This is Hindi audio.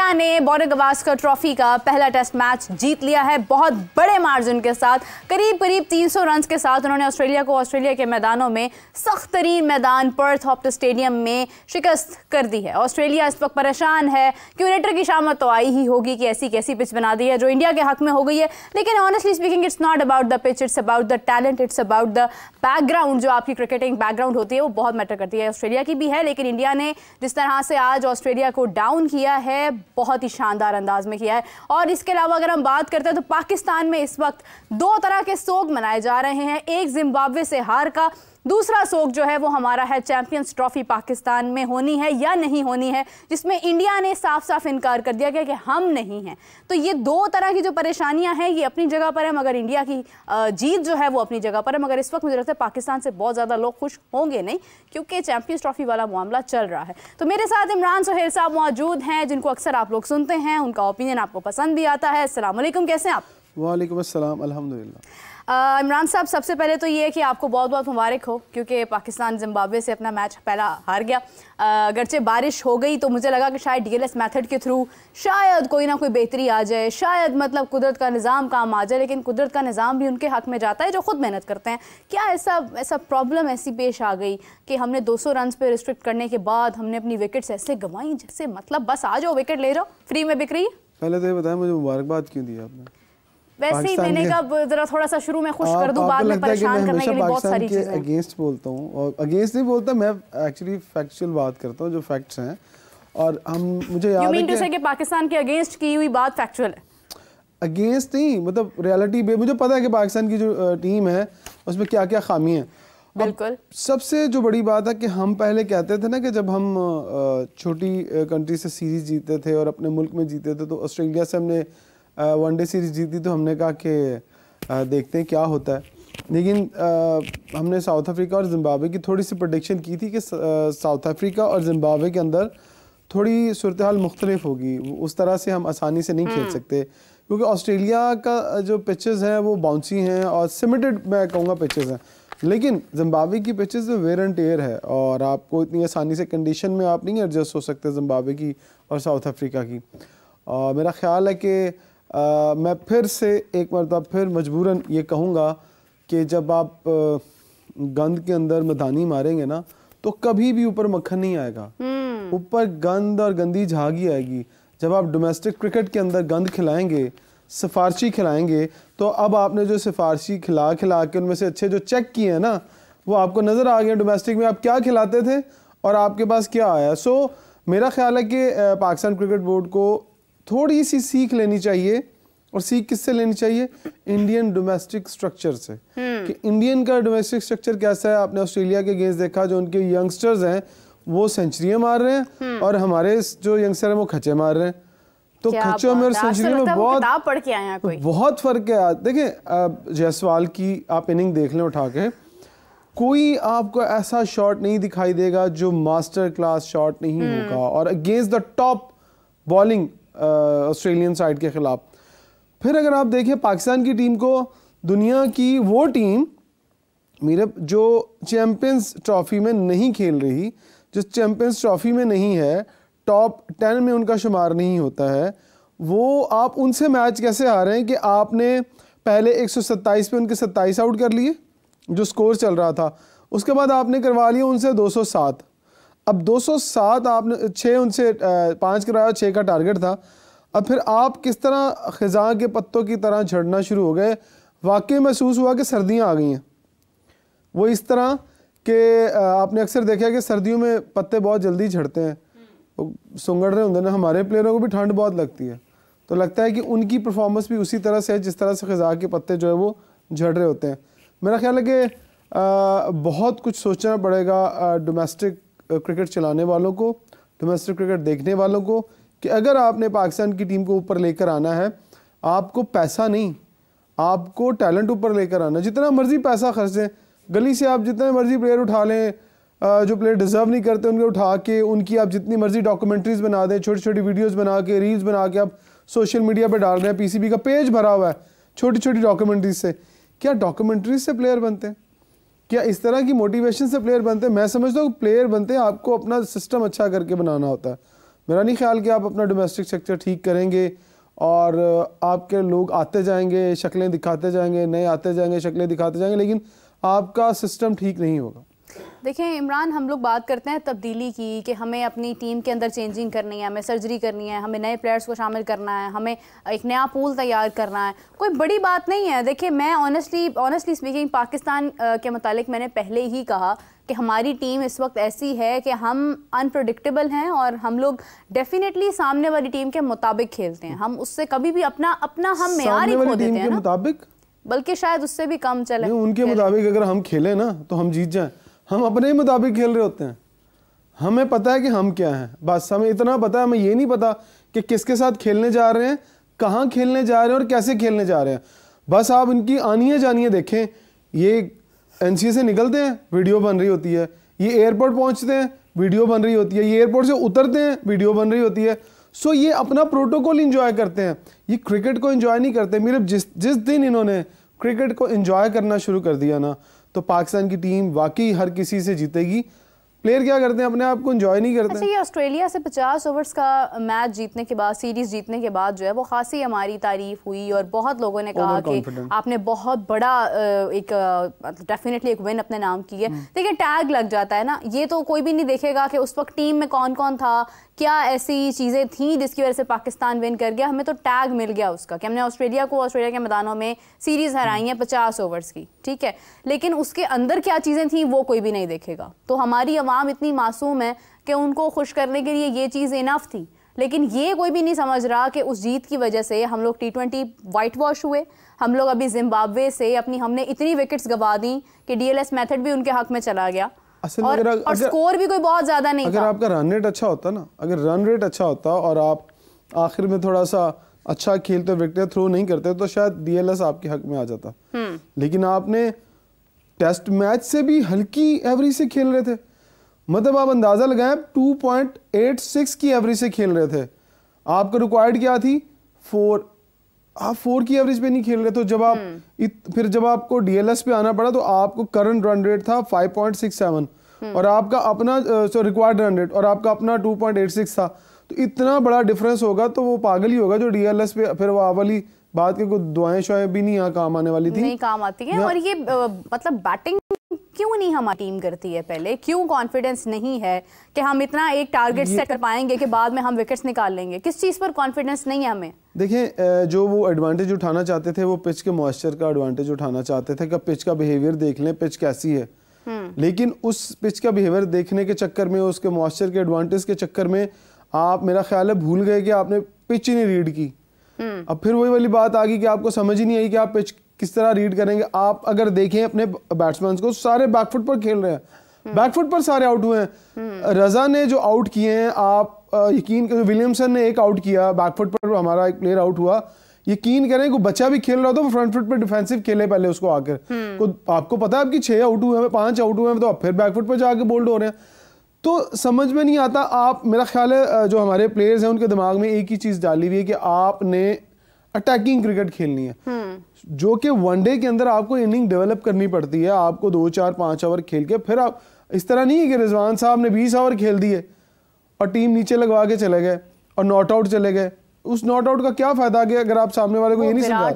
इंडिया ने बॉर्डर गवास्कर ट्रॉफी का पहला टेस्ट मैच जीत लिया है बहुत बड़े मार्जिन के साथ। करीब 300 रन के साथ उन्होंने ऑस्ट्रेलिया के मैदानों में सख्त तरीन मैदान पर्थ ऑप्टस स्टेडियम में शिकस्त कर दी है। ऑस्ट्रेलिया इस वक्त परेशान है। क्यूरेटर की शामत तो आई ही होगी कि ऐसी कैसी पिच बना दी है जो इंडिया के हक में हो गई है, लेकिन honestly speaking it's not about the pitch, it's about the talent, it's about the background. जो आपकी क्रिकेटिंग बैकग्राउंड होती है वो बहुत मैटर करती है। ऑस्ट्रेलिया की भी है, लेकिन इंडिया ने जिस तरह से आज ऑस्ट्रेलिया को डाउन किया है बहुत ही शानदार अंदाज में किया है। और इसके अलावा अगर हम बात करते हैं तो पाकिस्तान में इस वक्त दो तरह के सोग मनाए जा रहे हैं। एक जिम्बाब्वे से हार का, दूसरा सोग जो है वो हमारा है चैंपियंस ट्रॉफी पाकिस्तान में होनी है या नहीं होनी है, जिसमें इंडिया ने साफ साफ इनकार कर दिया गया कि हम नहीं हैं। तो ये दो तरह की जो परेशानियां हैं ये अपनी जगह पर है, मगर इंडिया की जीत जो है वो अपनी जगह पर है। मगर इस वक्त मुझे लगता है पाकिस्तान से बहुत ज़्यादा लोग खुश होंगे नहीं, क्योंकि चैंपियंस ट्रॉफी वाला मामला चल रहा है। तो मेरे साथ इमरान सुहेल साहब मौजूद हैं, जिनको अक्सर आप लोग सुनते हैं, उनका ओपिनियन आपको पसंद भी आता है। अस्सलाम वालेकुम, कैसे हैं आप? वालेकुम अस्सलाम, अल्हम्दुलिल्लाह। इमरान साहब, सबसे पहले तो ये है कि आपको बहुत बहुत मुबारक हो, क्योंकि पाकिस्तान जिम्बाब्वे से अपना मैच पहला हार गया। अगरचे बारिश हो गई तो मुझे लगा कि शायद डीएलएस मेथड के थ्रू शायद कोई ना कोई बेहतरी आ जाए, शायद मतलब कुदरत का निज़ाम काम आ जाए, लेकिन कुदरत का निज़ाम भी उनके हक में जाता है जो खुद मेहनत करते हैं। क्या ऐसा प्रॉब्लम ऐसी पेश आ गई कि हमने 200 रन पे रिस्ट्रिक्ट करने के बाद हमने अपनी विकेट्स ऐसे गंवाई जैसे मतलब बस आ जाओ विकेट ले जाओ, फ्री में बिक रही है? पहले तो ये बताएं मुझे मुबारकबाद क्यों दी आपने? वैसे ही मैंने कहा जरा थोड़ा सा शुरू में खुश कर दूं, बाद में परेशान करने के लिए बहुत सारी चीजें हैं। अगेंस्ट बोलता हूं, और अगेंस्ट नहीं बोलता, मैं एक्चुअली फैक्चुअल बात करता हूं जो फैक्ट्स हैं। और हम मुझे याद है, यू मीन टू से कि पाकिस्तान के अगेंस्ट की हुई बात फैक्चुअल है? अगेंस्ट नहीं, मतलब रियलिटी पे मुझे पता है कि पाकिस्तान की जो टीम है उसमें क्या क्या खामी है। बिल्कुल। सबसे जो बड़ी बात है कि हम पहले कहते थे ना कि जब हम छोटी कंट्री से सीरीज जीते थे और अपने मुल्क में जीते थे, तो ऑस्ट्रेलिया से हमने वनडे सीरीज जीती तो हमने कहा कि देखते हैं क्या होता है। लेकिन हमने साउथ अफ्रीका और जिम्बाब्वे की थोड़ी सी प्रेडिक्शन की थी कि साउथ अफ्रीका और जिम्बाब्वे के अंदर थोड़ी सूरत हाल मुख्तलिफ होगी, उस तरह से हम आसानी से नहीं खेल सकते, क्योंकि ऑस्ट्रेलिया का जो पिचेस हैं वो बाउंसी हैं और सिमेटेड मैं कहूँगा पिचेस हैं, लेकिन जिम्बाब्वे की पिचेस वेयर एंड टेयर है और आपको इतनी आसानी से कंडीशन में आप नहीं एडजस्ट हो सकते जिम्बाब्वे की और साउथ अफ्रीका की। मेरा ख्याल है कि मैं फिर से एक मरतबा फिर मजबूरन ये कहूँगा कि जब आप गंद के अंदर मदानी मारेंगे ना तो कभी भी ऊपर मक्खन नहीं आएगा, ऊपर गंद और गंदी झाग ही आएगी। जब आप डोमेस्टिक क्रिकेट के अंदर गंद खिलाएंगे, सिफारशी खिलाएंगे, तो अब आपने जो सिफारशी खिला के उनमें से अच्छे जो चेक किए हैं ना वो आपको नज़र आ गए डोमेस्टिक में आप क्या खिलाते थे और आपके पास क्या आया। सो मेरा ख्याल है कि पाकिस्तान क्रिकेट बोर्ड को थोड़ी सी सीख लेनी चाहिए, और सीख किससे लेनी चाहिए? इंडियन डोमेस्टिक स्ट्रक्चर से, कि इंडियन का डोमेस्टिक स्ट्रक्चर कैसा है। आपने ऑस्ट्रेलिया के अगेंस्ट देखा, जो उनके यंगस्टर्स हैं वो सेंचुरियां मार रहे हैं और हमारे जो यंगस्टर हैं वो खचे मार रहे हैं। तो खचों में और सेंचुरी में बहुत फर्क है। देखें, जायसवाल की आप इनिंग देख लें उठा के, कोई आपको ऐसा शॉट नहीं दिखाई देगा जो मास्टर क्लास शॉट नहीं होगा, और against the top bowling Australian side के खिलाफ। फिर अगर आप देखें पाकिस्तान की टीम को, दुनिया की वो टीम मेरे जो चैंपियंस ट्रॉफी में नहीं खेल रही, जो चैंपियंस ट्रॉफी में नहीं है, टॉप 10 में उनका शुमार नहीं होता है, वो आप उनसे मैच कैसे हारे हैं कि आपने पहले 127 पे उनके 27 आउट कर लिए जो स्कोर चल रहा था, उसके बाद आपने करवा लिया उनसे 207। अब 207 आपने 6 उनसे 5 करवाया, 6 का टारगेट था। अब फिर आप किस तरह ख़ज़ां के पत्तों की तरह झड़ना शुरू हो गए। वाकई महसूस हुआ कि सर्दियां आ गई हैं। वो इस तरह कि आपने अक्सर देखा कि सर्दियों में पत्ते बहुत जल्दी झड़ते हैं, सुंगड़ रहे होंगे ना, हमारे प्लेयरों को भी ठंड बहुत लगती है, तो लगता है कि उनकी परफॉर्मेंस भी उसी तरह से है जिस तरह से ख़ज़ां के पत्ते जो है वो झड़ रहे होते हैं। मेरा ख्याल है कि बहुत कुछ सोचना पड़ेगा डोमेस्टिक क्रिकेट चलाने वालों को, डोमेस्टिक क्रिकेट देखने वालों को, कि अगर आपने पाकिस्तान की टीम को ऊपर लेकर आना है, आपको पैसा नहीं, आपको टैलेंट ऊपर लेकर आना है। जितना मर्जी पैसा खर्चें, गली से आप जितने मर्जी प्लेयर उठा लें, जो प्लेयर डिजर्व नहीं करते उनके उठा के उनकी आप जितनी मर्जी डॉक्यूमेंट्रीज बना दें, छोटी छोटी वीडियोस बना के, रील्स बना के आप सोशल मीडिया पे डाल रहे हैं। पीसीबी का पेज भरा हुआ है छोटी छोटी डॉक्यूमेंट्रीज से। क्या डॉक्यूमेंट्रीज से प्लेयर बनते हैं? क्या इस तरह की मोटिवेशन से प्लेयर बनते हैं? मैं समझता हूँ प्लेयर बनते हैं आपको अपना सिस्टम अच्छा करके बनाना होता है। मेरा नहीं ख्याल कि आप अपना डोमेस्टिक सेक्टर ठीक करेंगे और आपके लोग आते जाएंगे, शक्लें दिखाते जाएंगे, नए आते जाएंगे, शक्लें दिखाते जाएंगे, लेकिन आपका सिस्टम ठीक नहीं होगा। देखिए इमरान, हम लोग बात करते हैं तब्दीली की कि हमें अपनी टीम के अंदर चेंजिंग करनी है, हमें सर्जरी करनी है, हमें नए प्लेयर्स को शामिल करना है, हमें एक नया पूल तैयार करना है। कोई बड़ी बात नहीं है। देखिए मैं ऑनेस्टली स्पीकिंग पाकिस्तान के मुतालिक मैंने पहले ही कहा कि हमारी टीम इस वक्त ऐसी है कि हम अनप्रडिक्टेबल हैं और हम लोग डेफिनेटली सामने वाली टीम के मुताबिक खेलते हैं। हम उससे कभी भी अपना हम मेयार ही खो देते हैं ना, बल्कि शायद उससे भी कम चले। उनके मुताबिक अगर हम खेलें ना तो हम जीत जाएं। हम अपने ही मुताबिक खेल रहे होते हैं। हमें पता है कि हम क्या हैं, बस हमें इतना पता है। हमें ये नहीं पता कि किसके साथ खेलने जा रहे हैं, कहाँ खेलने जा रहे हैं और कैसे खेलने जा रहे हैं। बस आप इनकी आनिए जानिए देखें। ये एनसीए से निकलते हैं, वीडियो बन रही होती है। ये एयरपोर्ट पहुंचते हैं, वीडियो बन रही होती है। ये एयरपोर्ट से उतरते हैं, वीडियो बन रही होती है। सो ये अपना प्रोटोकॉल इंजॉय करते हैं। ये क्रिकेट को इंजॉय नहीं करते। मेरे जिस दिन इन्होंने क्रिकेट को इंजॉय करना शुरू कर दिया ना, तो पाकिस्तान की टीम वाकई हर किसी से जीतेगी। प्लेयर क्या करते हैं, अपने आप को एंजॉय नहीं करते। अच्छा, ये ऑस्ट्रेलिया से 50 ओवर्स का मैच जीतने के बाद, सीरीज जीतने के बाद जो है वो खासी हमारी तारीफ हुई और बहुत लोगों ने कहा कि आपने बहुत बड़ा एक डेफिनेटली एक विन अपने नाम की है। देखिए टैग लग जाता है ना, ये तो कोई भी नहीं देखेगा कि उस वक्त टीम में कौन कौन था, क्या ऐसी चीज़ें थी जिसकी वजह से पाकिस्तान विन कर गया। हमें तो टैग मिल गया उसका कि हमने ऑस्ट्रेलिया के मैदानों में सीरीज़ हराई है 50 ओवर्स की, ठीक है, लेकिन उसके अंदर क्या चीज़ें थी वो कोई भी नहीं देखेगा। तो हमारी अवाम इतनी मासूम है कि उनको खुश करने के लिए ये चीज़ इनफ थी, लेकिन ये कोई भी नहीं समझ रहा कि उस जीत की वजह से हम लोग T20 वाइट वॉश हुए। हम लोग अभी जिम्बाब्वे से हमने इतनी विकेट्स गवा दी कि DLS मेथड भी उनके हक में चला गया और स्कोर भी कोई बहुत ज्यादा नहीं अगर था। आपका रन रेट अच्छा होता ना, अगर रन रेट अच्छा होता और आप आखिर में थोड़ा सा अच्छा खेलते, विकेट थ्रो नहीं करते, तो शायद DLS आपके हक में आ जाता। लेकिन आपने टेस्ट मैच से भी हल्की एवरेज से खेल रहे थे। मतलब आप अंदाजा लगाएं 2.86 की एवरेज से खेल रहे थे। आपका रिक्वायर्ड क्या थी, 4। आप 4 की एवरेज पे नहीं खेल रहे। तो जब आप फिर जब आपको DLS पे आना पड़ा तो आपको करंट रन रेट था 5.67 और आपका अपना रिक्वायर्ड रन रेट और आपका अपना 2.86 था। तो इतना बड़ा डिफरेंस होगा तो वो पागल ही होगा जो DLS पे फिर वो वाली बात के कोई दुआएं शुआएं भी नहीं यहाँ काम आने वाली थी, नहीं काम आती है। और ये मतलब बैटिंग क्यों नहीं हमारी टीम करती है पहले, क्यों कॉन्फिडेंस नहीं है कि हम इतना एक टारगेट सेट कर पाएंगे कि बाद में हम विकेट्स निकाल लेंगे। किस चीज़ पर कॉन्फिडेंस नहीं है हमें? देखें जो वो एडवांटेज उठाना चाहते थे, वो पिच के मॉइस्चर का एडवांटेज उठाना चाहते थे कि पिच का बिहेवियर देख लें, पिच कैसी है। लेकिन उस पिच का बिहेवियर देखने के चक्कर में, उसके मॉइस्चर के एडवांटेज के चक्कर में आप, मेरा ख्याल है, भूल गए कि आपने पिच ही नहीं रीड की। अब फिर वही वाली बात आ गई कि आपको समझ ही नहीं आई कि आप पिच किस तरह रीड करेंगे। आप अगर देखें अपने बैट्समैन को, सारे बैकफुट पर खेल रहे हैं, बैकफुट पर सारे आउट हुए हैं। रजा ने जो आउट किए हैं, आप यकीन करें, विलियमसन ने एक आउट किया बैकफुट पर, हमारा एक प्लेयर आउट हुआ। यकीन करें कोई बच्चा भी खेल रहा था वो फ्रंट फुट पर डिफेंसिव खेले पहले उसको आकर। आपको पता है आपकी 6 आउट हुए हैं, 5 आउट हुए हैं, तो आप फिर बैकफुट पर जाके बोल्ड हो रहे हैं। तो समझ में नहीं आता। आप, मेरा ख्याल है जो हमारे प्लेयर्स हैं उनके दिमाग में एक ही चीज़ डाली हुई है कि आपने अटैकिंग क्रिकेट खेलनी है, जो कि वनडे के अंदर आपको इनिंग डेवलप करनी पड़ती है। आपको 2, 4, 5 ओवर खेल के फिर आप, इस तरह नहीं है कि रिजवान साहब ने 20 ओवर खेल दिए और टीम नीचे लगवा के चले गए और नॉट आउट चले गए। उस नॉट आउट का क्या फायदा, अगर आप सामने वाले को ये नहीं समझा।